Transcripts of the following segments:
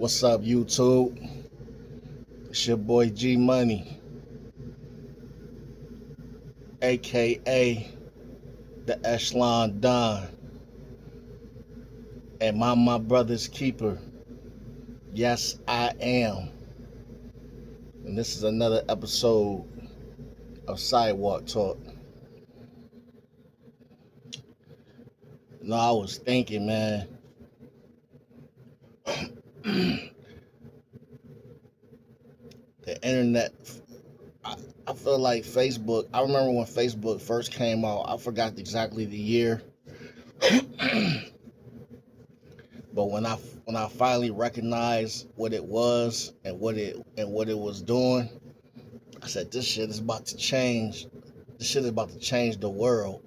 What's up, YouTube? It's your boy G Money, aka the Echelon Don, and my brother's keeper. Yes, I am. And this is another episode of Sidewalk Talk. I was thinking, man, the internet. I, I feel like Facebook. I remember when Facebook first came out. I forgot exactly the year, but when I finally recognized what it was and what it was doing, I said, this shit is about to change. This shit is about to change the world.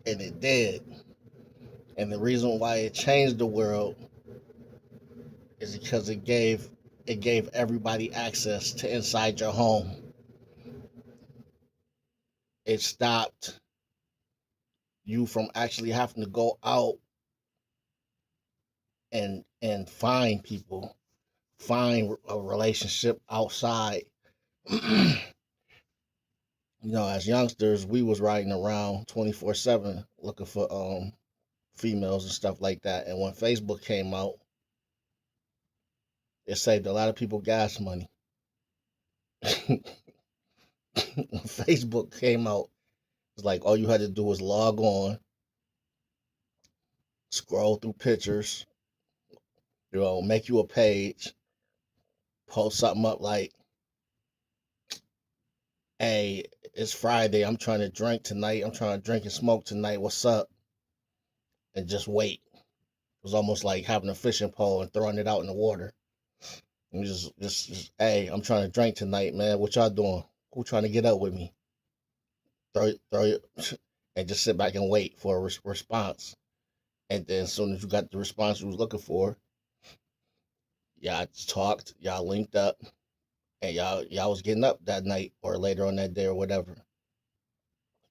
And it did. And the reason why it changed the world is because it gave everybody access to inside your home. It stopped you from actually having to go out and find people, find a relationship outside. As youngsters, we was riding around 24/7 looking for females and stuff like that. And when Facebook came out, it saved a lot of people gas money. When Facebook came out, it's like all you had to do was log on, scroll through pictures, make you a page, post something up like, hey, it's Friday, I'm trying to drink tonight, I'm trying to drink and smoke tonight, what's up? And just wait. It was almost like having a fishing pole and throwing it out in the water. And just hey, I'm trying to drink tonight, man. What y'all doing? Who trying to get up with me? Throw it, and just sit back and wait for a response. And then as soon as you got the response you was looking for, y'all talked, y'all linked up, and y'all was getting up that night or later on that day or whatever.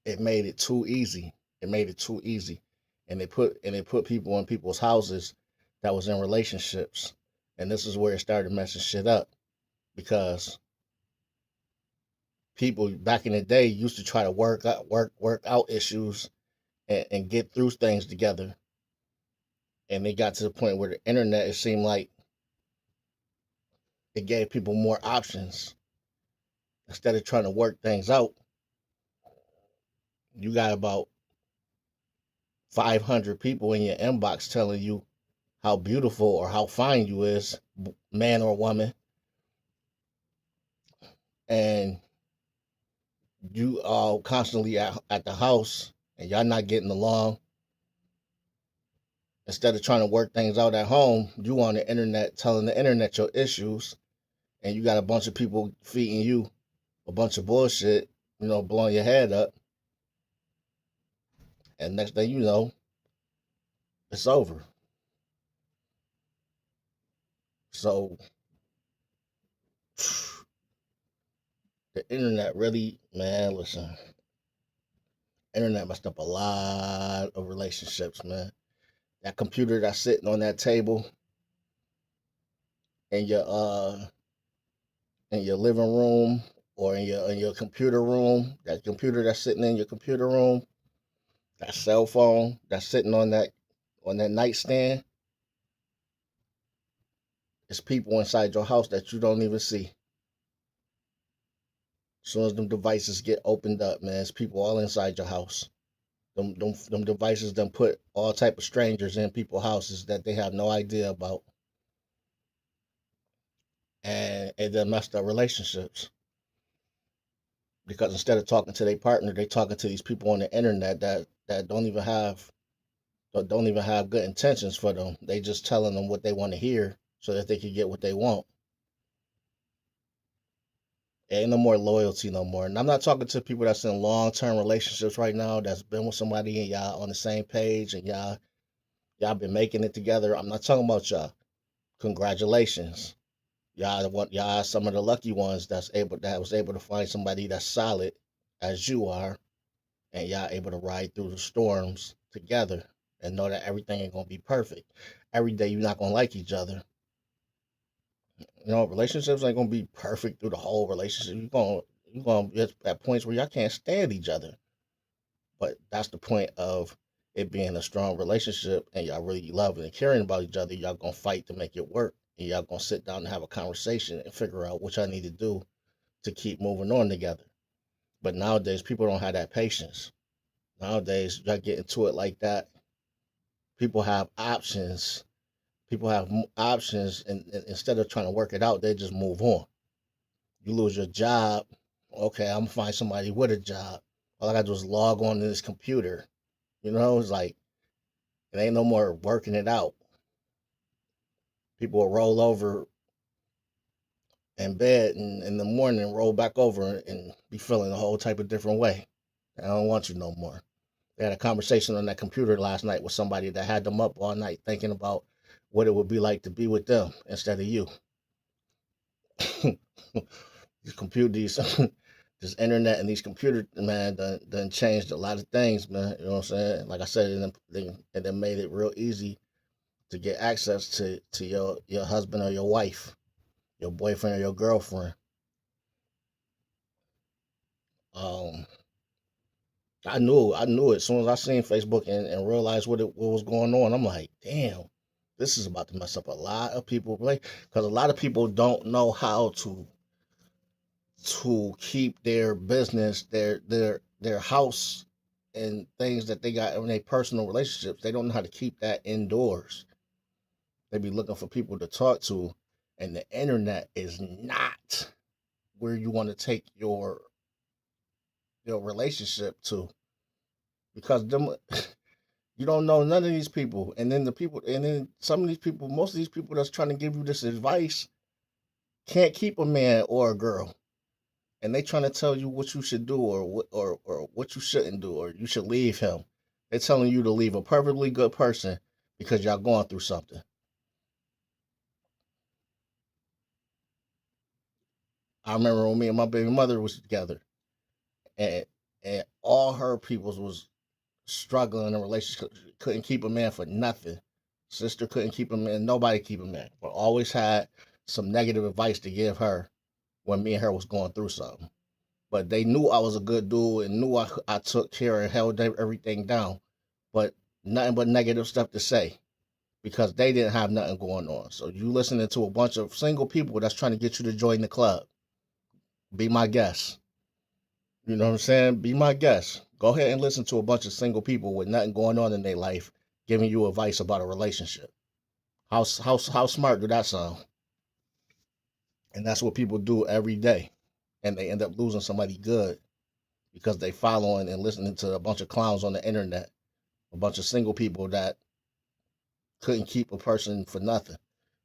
It made it too easy. It made it too easy. And it put people in people's houses that was in relationships. And this is where it started messing shit up. Because people back in the day used to try to work out issues and get through things together. And they got to the point where the internet, it seemed like it gave people more options. Instead of trying to work things out, you got about 500 people in your inbox telling you how beautiful or how fine you is, man or woman, and you all constantly at the house and y'all not getting along. Instead of trying to work things out at home, you on the internet telling the internet your issues, and you got a bunch of people feeding you a bunch of bullshit, blowing your head up. And next thing you know, it's over. So the internet really, man, listen, internet messed up a lot of relationships, man. That computer that's sitting on that table in your living room or in your computer room, that computer that's sitting in your computer room, that cell phone that's sitting on that nightstand, it's people inside your house that you don't even see. As soon as them devices get opened up, man, it's people all inside your house. Them devices done put all type of strangers in people's houses that they have no idea about. And it done messed up relationships. Because instead of talking to their partner, they talking to these people on the internet that don't even have good intentions for them. They just telling them what they want to hear so that they can get what they want. Ain't no more loyalty no more. And I'm not talking to people that's in long-term relationships right now that's been with somebody and y'all on the same page and y'all been making it together. I'm not talking about y'all. Congratulations. Y'all some of the lucky ones that was able to find somebody that's solid as you are, and y'all able to ride through the storms together and know that everything ain't gonna be perfect. Every day you're not gonna like each other. Relationships ain't gonna be perfect through the whole relationship. You're gonna be at points where y'all can't stand each other. But that's the point of it being a strong relationship, and y'all really loving and caring about each other. Y'all gonna fight to make it work, and y'all gonna sit down and have a conversation and figure out what y'all need to do to keep moving on together. But nowadays, people don't have that patience. Nowadays, y'all get into it like that. People have options. People have options, and instead of trying to work it out, they just move on. You lose your job. Okay, I'm gonna find somebody with a job. All I gotta do is log on to this computer. It's like it ain't no more working it out. People will roll over in bed and in the morning and roll back over and be feeling a whole type of different way. I don't want you no more. They had a conversation on that computer last night with somebody that had them up all night thinking about what it would be like to be with them instead of you. These computers, this internet and these computers, man, done changed a lot of things, man. You know what I'm saying? Like I said, and then made it real easy to get access to your husband or your wife, your boyfriend or your girlfriend. Um, I knew it as soon as I seen Facebook and realized what was going on. I'm like, damn, this is about to mess up a lot of people, like, because a lot of people don't know how to keep their business, their house, and things that they got in their personal relationships. They don't know how to keep that indoors. They be looking for people to talk to, and the internet is not where you want to take your relationship to, because them you don't know none of these people, and then some of these people, most of these people that's trying to give you this advice can't keep a man or a girl, and they trying to tell you what you should do or what you shouldn't do, or you should leave him. They're telling you to leave a perfectly good person because y'all going through something. I remember when me and my baby mother was together, and all her peoples was struggling in a relationship, couldn't keep a man for nothing. Sister couldn't keep a man, nobody keep a man, but always had some negative advice to give her when me and her was going through something. But they knew I was a good dude and knew I took care and held everything down. But nothing but negative stuff to say because they didn't have nothing going on. So you listening to a bunch of single people that's trying to get you to join the club. Be my guest. You know what I'm saying? Be my guest. Go ahead and listen to a bunch of single people with nothing going on in their life giving you advice about a relationship. How smart do that sound? And that's what people do every day. And they end up losing somebody good because they following and listening to a bunch of clowns on the internet, a bunch of single people that couldn't keep a person for nothing.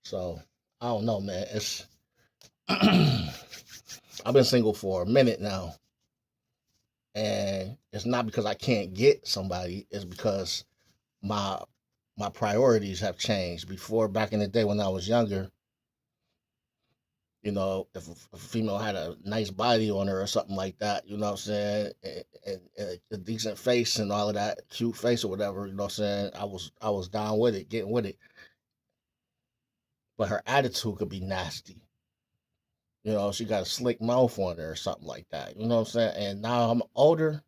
So I don't know, man. It's I've been single for a minute now, and it's not because I can't get somebody. It's because my my priorities have changed. Before, back in the day when I was younger, if a female had a nice body on her or something like that, you know what I'm saying, and a decent face and all of that, cute face or whatever, you know what I'm saying, I was down with it, getting with it. But her attitude could be nasty. She got a slick mouth on her or something like that. You know what I'm saying? And now I'm older,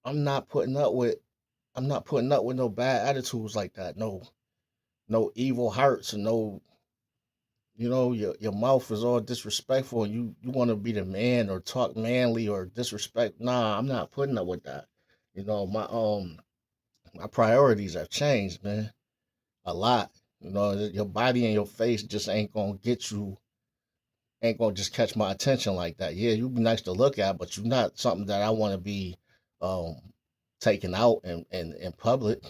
I'm not putting up with I'm not putting up with no bad attitudes like that. No evil hearts and no, your mouth is all disrespectful and you want to be the man or talk manly or disrespect. Nah, I'm not putting up with that. My priorities have changed, man, a lot. Your body and your face just ain't gonna just catch my attention like that. Yeah, you be nice to look at, but you're not something that I want to be um taken out in public.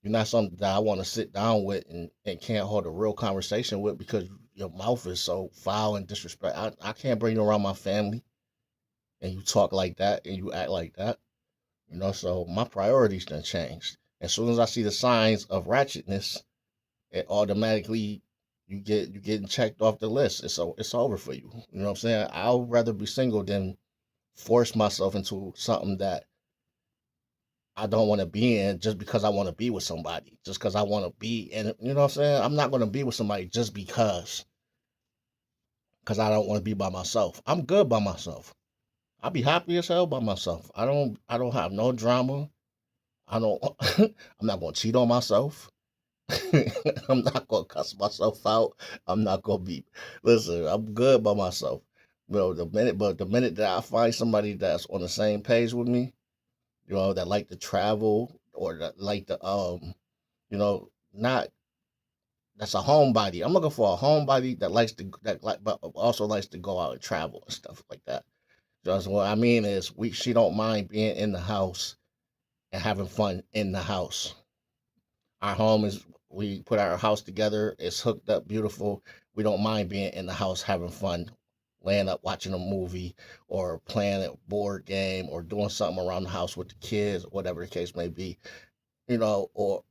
You're not something that I want to sit down with and can't hold a real conversation with because your mouth is so foul and disrespect. I can't bring you around my family and you talk like that and you act like that. So my priorities done changed. As soon as I see the signs of ratchetness, it automatically you getting checked off the list. It's over for you. You know what I'm saying? I'd rather be single than force myself into something that I don't want to be in just because I want to be with somebody, just because I want to be. And you know what I'm saying? I'm not going to be with somebody just because I don't want to be by myself. I'm good by myself. I'll be happy as hell by myself. I don't have no drama. I don't I'm not going to cheat on myself. I'm not going to cuss myself out. I'm not going to be listen, I'm good by myself. The minute that I find somebody that's on the same page with me, that like to travel or that like to not that's a homebody. I'm looking for a homebody but also likes to go out and travel and stuff like that. Just what I mean is she don't mind being in the house and having fun in the house. Our home is we put our house together. It's hooked up beautiful. We don't mind being in the house having fun, laying up watching a movie or playing a board game or doing something around the house with the kids, whatever the case may be. Or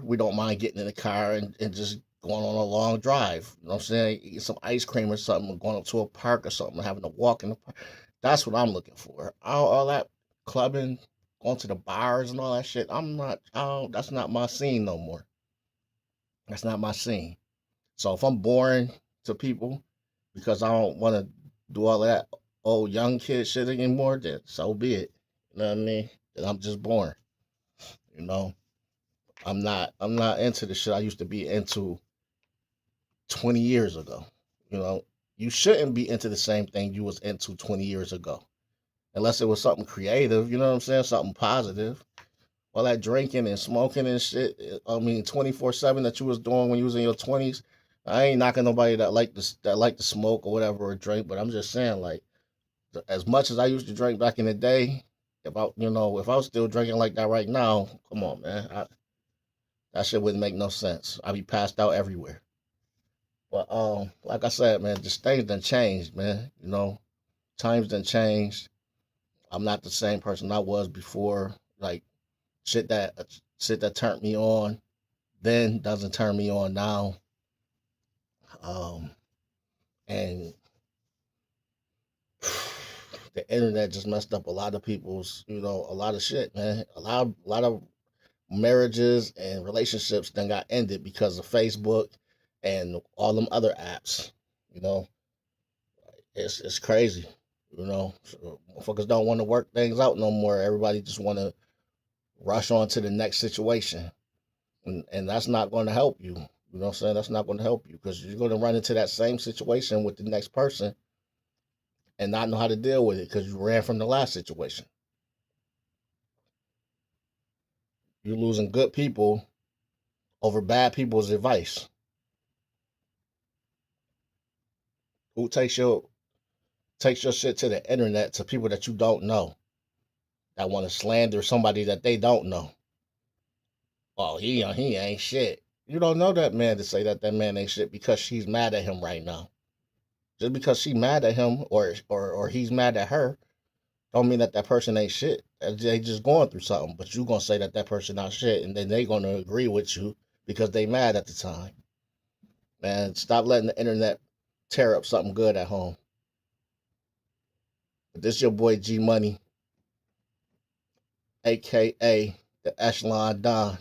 we don't mind getting in the car and just going on a long drive. You know what I'm saying? Eating some ice cream or something, going up to a park or something, having a walk in the park. That's what I'm looking for. All that clubbing, going to the bars and all that shit. I'm not. That's not my scene no more. That's not my scene. So if I'm boring to people because I don't want to do all of that old young kid shit anymore, then so be it. You know what I mean? Then I'm just boring. You know, I'm not into the shit I used to be into 20 years ago. You know, you shouldn't be into the same thing you was into 20 years ago. Unless it was something creative, you know what I'm saying? Something positive. All that drinking and smoking and shit, 24/7 that you was doing when you was in your 20s. I ain't knocking nobody that like to smoke or whatever or drink, but I'm just saying like as much as I used to drink back in the day, if I was still drinking like that right now, come on, man. That shit wouldn't make no sense. I'd be passed out everywhere. But like I said, man, just things done changed, man. Times done changed. I'm not the same person I was before. Like shit that turned me on then doesn't turn me on now. Um, and the internet just messed up a lot of a lot of shit, man. A lot of marriages and relationships then got ended because of Facebook and all them other apps. You know, it's crazy. So motherfuckers don't want to work things out no more. Everybody just want to rush on to the next situation, and that's not going to help you. You know what I'm saying? That's not going to help you because you're going to run into that same situation with the next person and not know how to deal with it because you ran from the last situation. You're losing good people over bad people's advice. Who takes your shit to the internet to people that you don't know that want to slander somebody that they don't know? Oh, he ain't shit. You don't know that man to say that man ain't shit because she's mad at him right now. Just because she mad at him or he's mad at her, don't mean that person ain't shit. They just going through something, but you gonna say that person not shit, and then they gonna agree with you because they mad at the time. Man, stop letting the internet tear up something good at home. But this your boy G Money, aka the Echelon Don.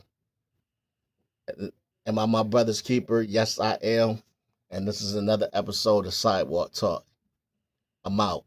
Am I my brother's keeper? Yes, I am. And this is another episode of Sidewalk Talk. I'm out.